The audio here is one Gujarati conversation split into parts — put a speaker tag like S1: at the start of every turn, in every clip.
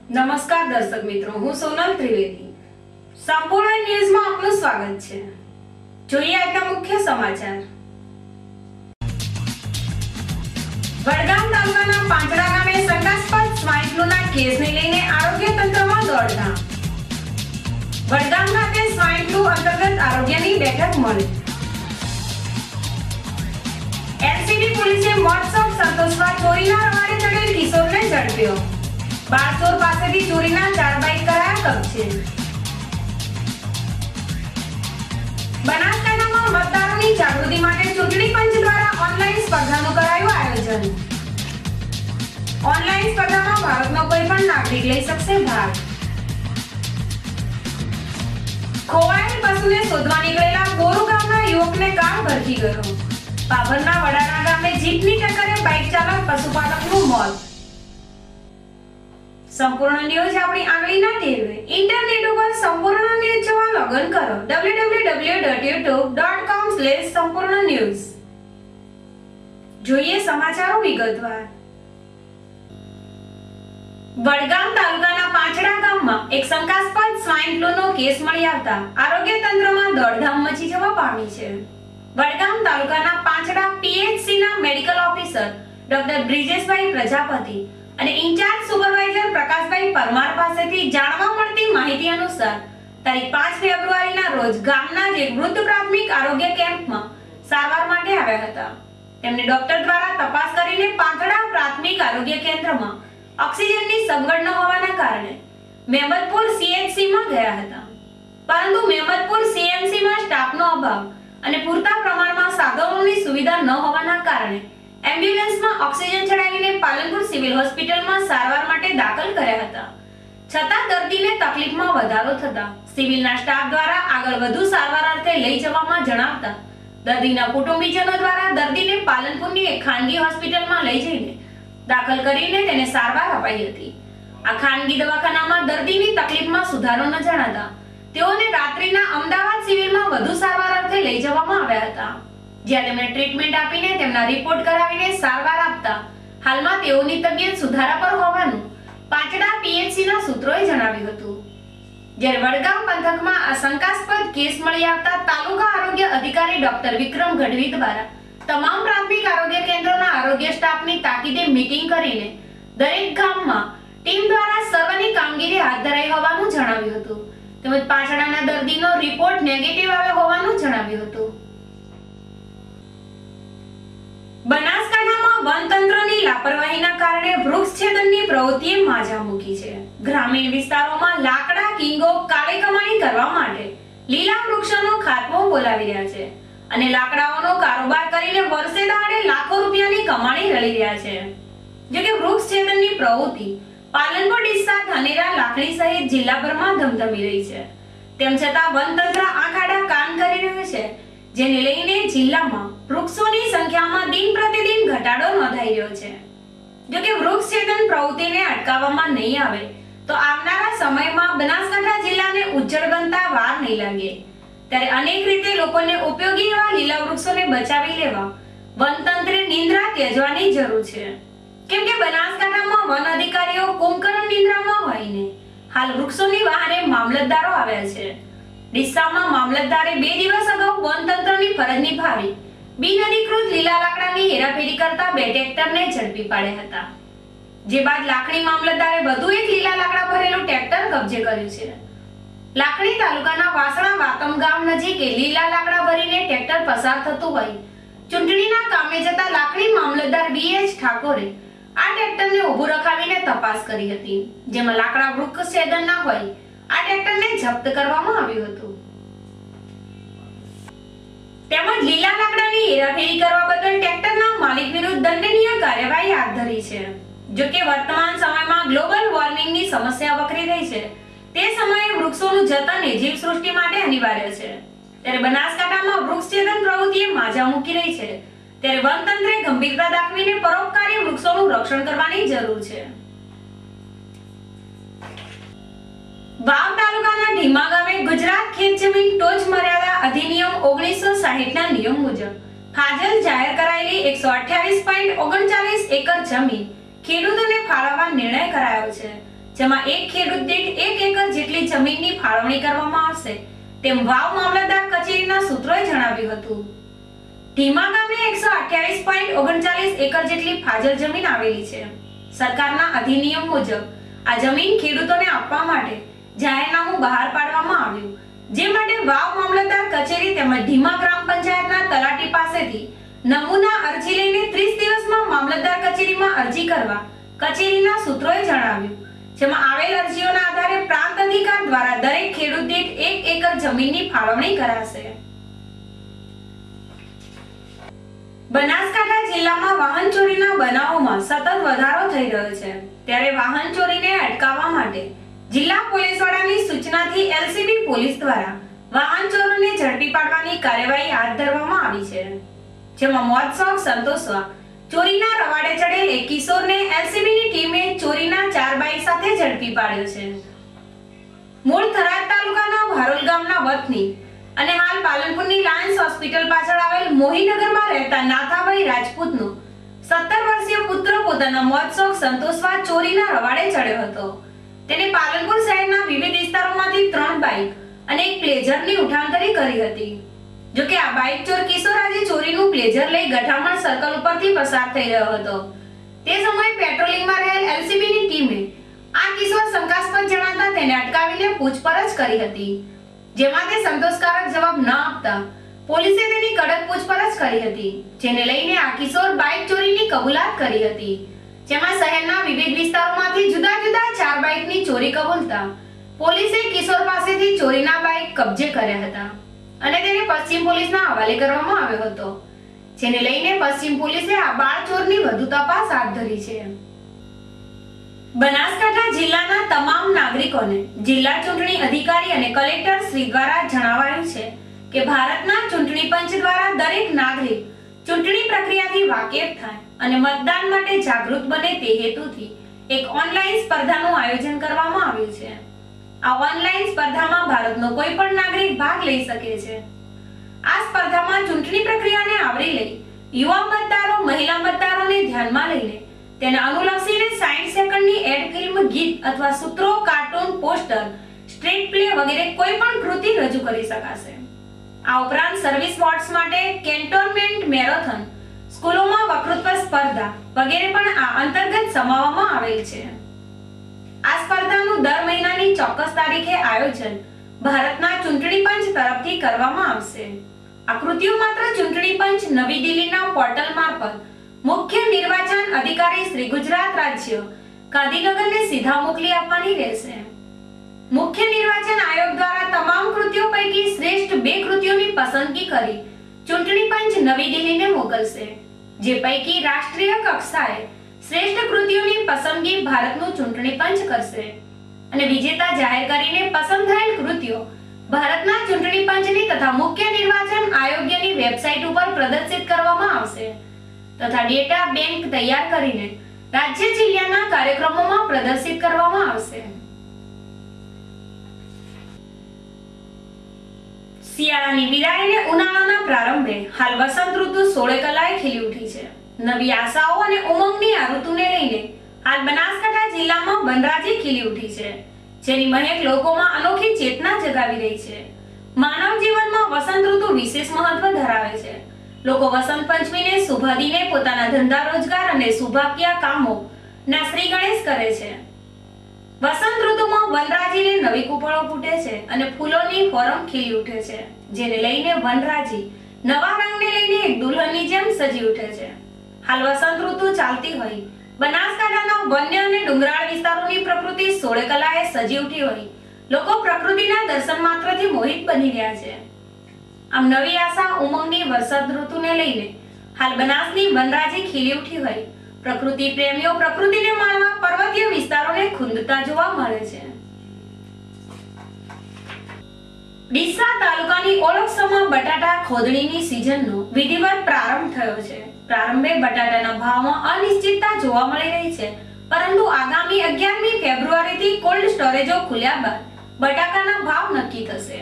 S1: નમસ્કાર દર્શક મિત્રો, હું સોનલ ત્રિવેદી. સંપૂર્ણ ન્યૂઝમાં આપનું સ્વાગત છે. જોઈએ આજના મુખ્ય સમાચાર. વડગામ તાલુકાના પાંચડા ગામે શંકાસ્પદ સ્વાઇન ફ્લૂના કેસને લઈને આરોગ્ય તંત્રમાં દોડધામ. વડગામ ખાતે સ્વાઇન ફ્લૂ અંતર્ગત આરોગ્યની બેઠક મળી. એલસીબી પોલીસે મોટસપ સંતોષવા ચોરીના રવાડે ચડેલ કિશોરને ઝડપ્યો. બારસોર પાસેથી ચોરીના 4 બાઇક કરાયા કબજે. બનાસકાંઠામાં મતદારોની જાગૃતિ માટે ચૂંટણી પંચ દ્વારા ઓનલાઈન સ્પર્ધાનું કરાયું આયોજન. ઓનલાઈન સ્પર્ધામાં ભારતનો કોઈ પણ નાગરિક લઈ શકશે ભાગ. ખોવાયેલ પશુને શોધવા નીકળેલા બોરુ ગામના યુવકને કાર ભરખી ગયો. પાભરના વડાના ગામે જીપની ટક્કરે બાઇક ચાલક પશુપાલકનું મોત. સંપૂર્ણ ન્યૂઝ આપણી આંગળીના ટેરવે. ઇન્ટરનેટ ઉપર સંપૂર્ણ ન્યૂઝ જોવા લોગિન કરો www.youtube.com/સંપૂર્ણ જોઈએ સમાચારો વિગતવાર. વડગામ તાલુકાના પાંચડા ગામમાં એક શંકાસ્પદ સ્વાઇન ફ્લૂનો કેસ મળી આવતા આરોગ્ય તંત્રમાં દોડધામ મચી જવા પામી છે. વડગામ તાલુકાના પાંચડા પીએચસીના medical officer doctor Brijeshbhai Prajapati અને ઇન્ચાર્જ સુપરવાઇઝર પ્રકાશભાઈ પરમાર પાસેથી જાણવા મળતી માહિતી અનુસાર તારીખ 5 ફેબ્રુઆરીના રોજ ગામના જ એક વૃદ્ધ પ્રાથમિક આરોગ્ય કેમ્પમાં સારવાર માટે આવ્યા હતા. તેમને ડોક્ટર દ્વારા તપાસ કરીને પાંચડા પ્રાથમિક આરોગ્ય કેન્દ્રમાં ઓક્સિજનની સગવડ ન હોવાના કારણે મેમદપુર સીએચસીમાં ગયા હતા. પરંતુ મેમદપુર સીએમસીમાં સ્ટાફનો અભાવ અને પૂરતા પ્રમાણમાં સાધનોની સુવિધા ન હોવાના કારણે એમ્બ્યુલન્સમાં ઓક્સિજન ચડાવીને પાલનપુર સિવિલ હોસ્પિટલમાં સારવાર માટે દાખલ કર્યા હતા. છતાં દર્દીને તકલીફમાં વધારો થતા સિવિલના સ્ટાફ દ્વારા આગળ વધુ સારવાર અર્થે લઈ જવામાં જણાવતા દર્દીના કુટુંબીજનો દ્વારા દર્દીને પાલનપુરની એક ખાનગી હોસ્પિટલમાં લઈ જઈને દાખલ કરીને તેને સારવાર અપાઈ હતી. આ ખાનગી દવાખાનામાં દર્દીની તકલીફમાં સુધારો ન જણાતા તેઓને રાત્રિના અમદાવાદ સિવિલમાં વધુ સારવાર અર્થે લઈ જવામાં આવ્યા હતા. જ્યાં તેમને ટ્રીટમેન્ટ આપીને તેમના રિપોર્ટ કરાવીને સારવાર આપતા હાલમાં તેઓની તબિયત સુધારા પર હોવાનું પાંચડા પીએચસીના સૂત્રોએ જણાવ્યું હતું. જ્યારે વડગામ પંથકમાં આ શંકાસ્પદ કેસ મળી આવતા તાલુકા આરોગ્ય અધિકારી ડોક્ટર વિક્રમ ગઢવી દ્વારા તમામ પ્રાથમિક આરોગ્ય કેન્દ્રોના આરોગ્ય સ્ટાફની તાકીદે મીટિંગ કરીને દરેક ગામમાં ટીમ દ્વારા સર્વેની કામગીરી હાથ ધરાઈ હોવાનું જણાવ્યું હતું. તેમજ પાંચડાના દર્દીનો રિપોર્ટ નેગેટિવ આવ્યો હોવાનું જણાવ્યું હતું. બનાસકાંઠામાં વનતંત્રની લાપરવાહીના કારણે વૃક્ષછેદનની પ્રવૃત્તિએ માજા મૂકી છે. ગ્રામીણ વિસ્તારોમાં લાકડા કિંગો કાળી કમાણી કરવા માટે લીલા વૃક્ષોનો ખાત્મો બોલાવી રહ્યા છે અને લાકડાઓનો કારોબાર કરીને વર્ષે દહાડે લાખો રૂપિયાની કમાણી રળી રહ્યા છે. જોકે વૃક્ષછેદનની પ્રવૃત્તિ પાલનપુર, ડીસા, ધાનેરા, લાખણી સહિત જિલ્લાભરમાં ધમધમી રહી છે. તેમ છતાં વનતંત્ર આંખ આડા કાન કરી રહ્યું છે, જેને લઈને જિલ્લામાં વૃક્ષોની સંખ્યામાં દિન પ્રતિદિન ઘટાડો નોંધાઈ રહ્યો છે. જોકે વૃક્ષછેદન પ્રવૃત્તિને અટકાવવામાં નહીં આવે તો આવનારા સમયમાં બનાસકાંઠા જિલ્લાને ઉજ્જળ બનતા વાર નહીં લાગે. ત્યારે અનેક રીતે લોકોને ઉપયોગી એવા લીલા વૃક્ષોને બચાવી લેવા વનતંત્રે નિંદ્રા ત્યજવાની જરૂર છે. કેમ કે બનાસકાંઠામાં વન અધિકારીઓ કુંભકરણ નિંદ્રામાં હોઈને હાલ વૃક્ષોની વહારે મામલતદારો આવ્યા છે. ડીસામાં મામલતદારે 2 દિવસ અગાઉ વનતંત્રની ફરજ નિભાવી બિનઅધિકૃત લીલા લાકડાની હેરાફેરી કરતા 2 ટ્રેક્ટરને ઝડપી પાડ્યા હતા. જે બાદ લાખણી મામલતદારે વધુ એક લીલા લાકડા ભરેલું ટ્રેક્ટર કબજે કર્યું છે. લાખણી તાલુકાના વાસણા વાતમ ગામ નજીકે લીલા લાકડા ભરીને ટ્રેક્ટર પસાર થતું હોય ચૂંટણીના કામે જતા લાખણી મામલતદાર બીએચ ઠાકોરે આ ટ્રેક્ટરને ઊભું રખાવીને તપાસ કરી હતી. જેમાં લાકડા વૃક્ષછેદન ના હોય આ ટ્રેક્ટરને જપ્ત કરવામાં આવ્યું હતું. તેમજ લીલા લાકડાની હેરાફેરી કરવા બદલ ટ્રેક્ટરના માલિક વિરુદ્ધ દંડનીય કાર્યવાહી હાથ ધરી છે. જો કે વર્તમાન સમયમાં ગ્લોબલ વોર્મિંગની સમસ્યા વકરી રહી છે, તે સમયે વૃક્ષોનું જતન એ જીવસૃષ્ટિ માટે અનિવાર્ય છે. ત્યારે બનાસકાંઠામાં વૃક્ષછેદન પ્રવૃત્તિએ માજા મૂકી રહી છે, ત્યારે વનતંત્રે ગંભીરતા દાખવીને પરોપકારી વૃક્ષોનું રક્ષણ કરવાની જરૂર છે. વાવ તાલુકાના ઢીમા ગામે ગુજરાત ખેત જમીન ટોચ મર્યાદા અધિનિયમ 1960ના નિયમ મુજબ ફાજલ જાહેર કરાયેલી 128.39 એકર જમીન ખેડૂતોને ફાળવવા નિર્ણય કરાયો છે. જેમાં એક ખેડૂત દીઠ 1 એકર જેટલી જમીનની ફાળવણી કરવામાં આવશે તેમ વાવ મામલતદાર કચેરીના સૂત્રોએ જણાવ્યું હતું. ઢીમા ગામે 128.39 એકર જેટલી ફાજલ જમીન આવેલી છે. સરકારના અધિનિયમ મુજબ આ જમીન ખેડૂતોને આપવા માટે જાહેરનામું બહાર પાડવામાં આવ્યું, જે માટે વાવ મામલતદાર કચેરી તેમજ ઢીમા ગ્રામ પંચાયતના તલાટી પાસેથી નમૂના અરજી લઈને 30 દિવસમાં મામલતદાર કચેરીમાં અરજી કરવા કચેરીના સૂત્રોએ જણાવ્યું, જેમાં આવેલ અરજીઓના આધારે પ્રાંત અધિકાર દ્વારા દરેક ખેડૂત દીઠ 1 એકર જમીનની ફાળવણી કરાશે. બનાસકાંઠા જિલ્લામાં વાહન ચોરીના બનાવોમાં સતત વધારો થઈ રહ્યો છે, ત્યારે વાહન ચોરીને અટકાવવા માટે જિલ્લા પોલીસ વડાની સૂચનાથી એલસીબી પોલીસ દ્વારા વાહન ચોરોને ઝડપી પાડવાની કાર્યવાહી હાથ ધરવામાં આવી છે, જેમાં મોત શોખ સંતોષવા ચોરીના રવાડે ચડેલ એક કિશોરને એલસીબીની ટીમે ચોરીના 4 બાઇક સાથે ઝડપી પાડ્યો છે. મૂળ થરાદ તાલુકાના ભારોલ ગામના વતની અને હાલ પાલનપુરની લાયન્સ હોસ્પિટલ પાછળ આવેલ મોહીનગરમાં રહેતા નાથાભાઈ રાજપૂતનો 17 વર્ષીય પુત્ર પોતાના મોત શોખ સંતોષવા ચોરીના રવાડે ચડ્યો હતો. તેને પાલનપુર શહેરના વિવિધ વિસ્તારોમાંથી 3 બાઇક અને એક પ્લેઝરની ઉઠાંતરી કરી હતી. જો કે આ બાઇક ચોર કિશોર આજે ચોરીનું પ્લેઝર લઈ ગઠામણ સર્કલ ઉપરથી પસાર થઈ રહ્યો હતો. તે સમયે પેટ્રોલિંગમાં રહેલ એલસીબીની ટીમે આ કિશોર શંકાસ્પદ જણાતા તેને અટકાવીને પૂછપરછ કરી હતી, જેમાં તે સંતોષકારક જવાબ ન આપતા પોલીસે તેની કડક પૂછપરછ કરી હતી, જેને લઈને આ કિશોર બાઇક ચોરીની કબૂલાત કરી હતી, જેમાં શહેરના વિવિધ વિસ્તારોમાંથી જુદા જુદા 4 બાઇકની ચોરી કબૂલતા પોલીસે કિશોર પાસેથી ચોરીના બાઇક કબજે કર્યા હતા અને તેને પશ્ચિમ પોલીસના હવાલે કરવામાં આવ્યો હતો, જેને લઈને પશ્ચિમ પોલીસે આ બાળ ચોરની વધુ તપાસ હાથ ધરી છે. બનાસકાંઠા જિલ્લાના તમામ નાગરિકોને જિલ્લા ચૂંટણી અધિકારી અને કલેક્ટર શ્રી દ્વારા જણાવાયું છે કે ભારતના ચૂંટણી પંચ દ્વારા દરેક નાગરિક ચૂંટણી પ્રક્રિયાથી વાકેફ થાય અને મતદાન માટે જાગૃત બને તે હેતુથી એક ઓનલાઈન સ્પર્ધાનું આયોજન કરવામાં આવ્યું છે. આ ઓનલાઈન સ્પર્ધામાં ભારતનો કોઈ પણ નાગરિક ભાગ લઈ શકે છે. આ સ્પર્ધામાં ચૂંટણી પ્રક્રિયાને આવરી લઈ યુવા મતદારો, મહિલા મતદારોને ધ્યાનમાં લઈને તેને અનુલક્ષીને 60 સેકન્ડની એડ ફિલ્મ, ગીત અથવા સૂત્રો, કાર્ટૂન, પોસ્ટર, સ્ટ્રીટ પ્લે વગેરે કોઈ પણ કૃતિ રજૂ કરી શકાશે. આ ઉપરાંત સર્વિસ વોર્ડ્સ માટે કેન્ટોનમેન્ટ મેરેથોન, સ્કૂલોમાં વક્તૃત્વ સ્પર્ધા વગેરે પણ આ અંતર્ગત સમાવવામાં આવેલ છે. આ સ્પર્ધાનું દર મહિનાની ચોક્કસ તારીખે આયોજન ભારતના ચૂંટણી પંચ તરફથી કરવામાં આવશે. આ કૃતિઓ માત્ર ચૂંટણી પંચ નવી દિલ્હીના પોર્ટલ મારફત મુખ્ય નિર્વાચન અધિકારી શ્રી ગુજરાત રાજ્ય ગાંધીનગરને સીધા મોકલી આપવાની રહેશે. મુખ્ય નિર્વાચન આયોગ દ્વારા તમામ કૃતિઓ પૈકી શ્રેષ્ઠ 2 કૃતિઓની પસંદગી કરી ચૂંટણી પંચ નવી દિલ્હીને મોકલશે, જે પૈકી રાષ્ટ્રીય કક્ષાએ શ્રેષ્ઠ કૃતિઓની પસંદગી ભારતનું ચૂંટણી પંચ કરશે અને વિજેતા જાહેર કરીને પસંદ થયેલ કૃતિઓ ભારતના ચૂંટણી પંચની તથા મુખ્ય નિર્વાચન આયોગની વેબસાઇટ ઉપર પ્રદર્શિત કરવામાં આવશે તથા ડેટા બેંક તૈયાર કરીને રાજ્ય જિલ્લાના કાર્યક્રમોમાં પ્રદર્શિત કરવામાં આવશે. શિયાળાની વિદાય અને ઉનાળાના પ્રારંભે હાલ વસંત ઋતુ 16 કલાએ ખીલી ઉઠી છે. નવી આશાઓ અને ઉમંગની આ ઋતુને લઈને હાલ બનાસકાંઠા જિલ્લામાં વનરાજી ખીલી ઉઠી છે, જેની મહેક લોકોમાં અનોખી ચેતના જગાવી રહી છે. માનવ જીવનમાં વસંત ઋતુ વિશેષ મહત્વ ધરાવે છે. લોકો વસંત પંચમીને શુભાદીને પોતાના ધંધા રોજગાર અને શુભાક્યા કામો ના શ્રી ગણેશ કરે છે. વસંત ઋતુમાં વનરાજીને નવી કુપળો ફૂટે છે અને ફૂલોની ફોરમ ખીલી ઉઠે છે, જેને લઈને વનરાજી નવા રંગને લઈને એક દુલ્હનની જેમ સજી ઉઠે છે. હાલ વસંત ઋતુ ચાલતી હોય બનાસકાંઠાના વન્ય અને ડુંગરાળ વિસ્તારોની પ્રકૃતિ 16 કલાએ સજી ઉઠી હોય લોકો પ્રકૃતિના દર્શન માત્રથી મોહિત બની રહ્યા છે. આમ નવી આશા ઉમંગની વસંત ઋતુને લઈને હાલ બનાસની વનરાજી ખીલી ઉઠી હોય પ્રકૃતિ પ્રેમીઓ પ્રકૃતિને માણવા પર્વતીય વિસ્તારોને ખૂંદતા જોવા મળે છે. ડીસા તાલુકાની ઓળખસમા બટાટા ખોદણીની સિઝનનો વિધિવત પ્રારંભ થયો છે. પ્રારંભે બટાટાના ભાવમાં અનિશ્ચિતતા જોવા મળી રહી છે, પરંતુ આગામી 11મી ફેબ્રુઆરીથી કોલ્ડ સ્ટોરેજો ખુલ્યા બાદ બટાકાના ભાવ નક્કી થશે.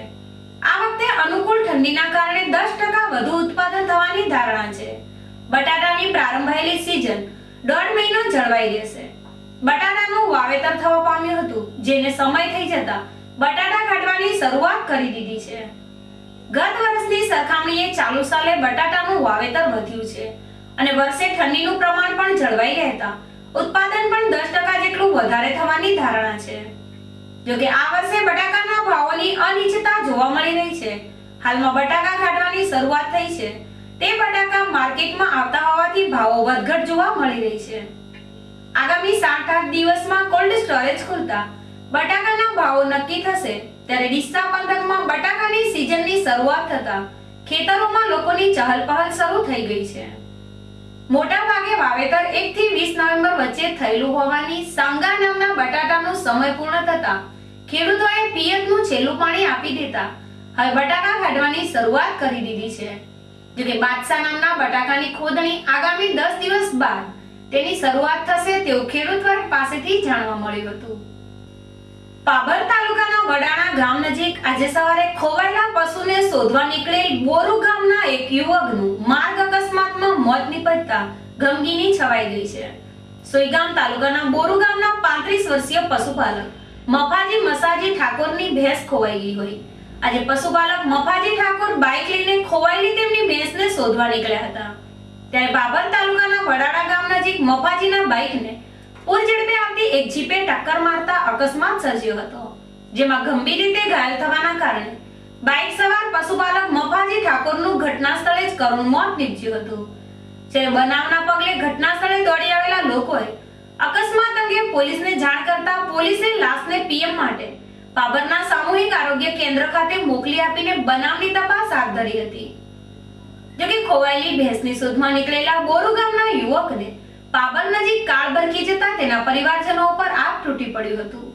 S1: આ વખતે અનુકૂળ ઠંડીના કારણે 10% વધુ ઉત્પાદન થવાની ધારણા છે. બટાટાની પ્રારંભાયેલી સિઝન 1.5 મહિનો જળવાઈ રહેશે. બટાટાનું વાવેતર થવા પામ્યું હતું, જેને સમય થઈ જતા બટાટા કાઢવાની શરૂઆત કરી દીધી છે. ગત વર્ષની સરખામણીએ ચાલુ સાલે બટાટાનું વાવેતર વધ્યું છે અને વર્ષે ઠંડીનું પ્રમાણ પણ જળવાઈ રહેતા ઉત્પાદન પણ 10% જેટલું વધારે થવાની ધારણા છે. જો કે આ વર્ષે બટાકાના ભાવોની અનિશ્ચિતતા જોવા મળી રહી છે. હાલમાં બટાકા કાઢવાની શરૂઆત થઈ છે. તે બટાકા માર્કેટમાં આવતા હોવાથી ભાવો વધઘટ જોવા મળી રહી છે. આગામી 7-8 દિવસમાં કોલ્ડ સ્ટોરેજ ખુલતા બટાકાના ભાવો નક્કી થશે. ત્યારે ડીસા પંથકમાં બટાકાની સીઝનની શરૂઆત થતા ખેતરોમાં લોકોની ચહલપહલ શરૂ થઈ ગઈ છે. મોટા ભાગે વાવેતર 1 થી 20 નવેમ્બર વચ્ચે થયેલું હોવાની સાંગા નામના બટાટાનો સમય પૂર્ણ થતા ખેડૂતોએ પિયતનું છેલ્લું પાણી આપી દેતા હવે બટાકા કાઢવાની શરૂઆત કરી દીધી છે. જો કે બાદશાહ નામના બટાકાની ખોદણી આગામી 10 દિવસ બાદ તેની શરૂઆત થશે તેવું ખેડૂત વર્ગ પાસેથી જાણવા મળ્યું હતું. પાબર તાલુકાના વડાણા ગામ નજીક આજે સવારે ખોવાયેલા પશુને શોધવા નીકળેલ બોરુ ગામના એક યુવકનું માર્ગ અકસ્માતમાં મોત નીપજતા ગમગીની છવાઈ ગઈ છે. સોઈગામ તાલુકાના બોરુ ગામના 35 વર્ષીય પશુપાલક મફાજી મસાજી ઠાકોરની ભેંસ ખોવાઈ ગઈ હોય. આજે પશુપાલક મફાજી ઠાકોર બાઇક લઈને ખોવાયેલી તેમની ભેંસને શોધવા નીકળ્યા હતા. ત્યારે બાબર તાલુકાના વડાણા ગામ નજીક મફાજીના બાઇકને પૂર ઝડપે આવતી એક જીપે ટક્કર મારતા અકસ્માત સર્જ્યો હતો, જેમાં ગંભીર રીતે ઘાયલ થવાના કારણે બાઇક સવાર પશુપાલક મફાજી ઠાકોરનું ઘટના સ્થળે જ કરુણ મોત નીપજ્યું હતું. જ્યારે બનાવના પગલે ઘટના સ્થળે દોડી આવેલા લોકોએ અકસ્માત અંગે પોલીસને જાણ કરતા પોલીસે લાશને પીએમ માટે પાબરના સામૂહિક આરોગ્ય કેન્દ્ર ખાતે મોકલી આપીને બનાવની તપાસ હાથ ધરી હતી. જોકે ખોવાયેલી ભેંસની શોધમાં નીકળેલા બોરુ ગામના યુવકને પાબર નજીક કાર ભરકી જતા તેના પરિવારજનો ઉપર આગ તૂટી પડ્યું હતું.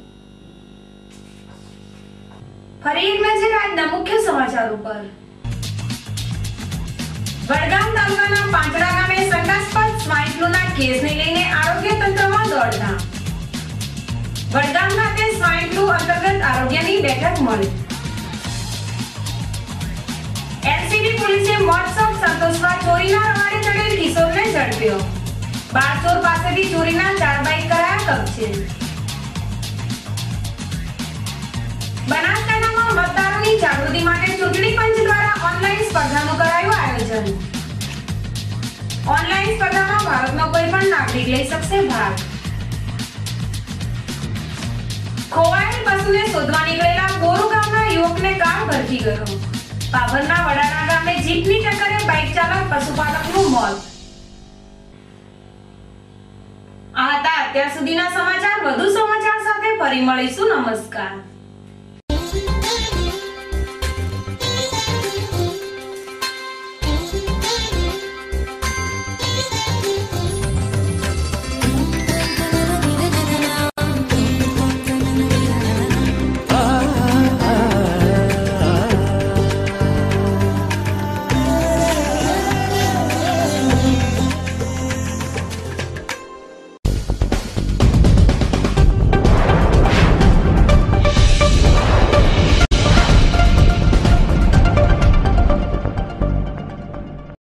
S1: ફરી એક નજર આજના મુખ્ય સમાચાર ઉપર. વડગામ તાલુકાના પાંચડા ગામે શંકાસ્પદ સ્વાઇન ફ્લૂના કેસને લઈને આરોગ્ય તંત્રમાં દોડધામ. વડગામ ખાતે સ્વાઇન ફ્લૂ અંતર્ગત આરોગ્યની બેઠક મળી. એલસીબી પોલીસે મોટસપ સંતોષવા ચોરીના રવાડે ચડેલ કિશોરને ઝડપ્યો. બારચોર પાસેથી ચોરીના 4 બાઇક કરાયા કબજે. બનાસકાંઠામાં મતદારોની જાગૃતિ માટે ચૂંટણી પંચ દ્વારા ઓનલાઈન સ્પર્ધાનું કરાયું આયોજન. ઓનલાઈન સ્પર્ધામાં ભારતનો કોઈ પણ નાગરિક લઈ શકશે ભાગ. ખોવાયેલ પશુને શોધવા નીકળેલા બોરુ ગામના યુવકને કાર ભરકી ગયો. પાભરના વડાણા ગામે જીપની ટક્કરે બાઇક ચાલક પશુપાલકનું મોત. આ હતા અત્યાર સુધીના સમાચાર. વધુ સમાચાર સાથે ફરી મળીશું. નમસ્કાર.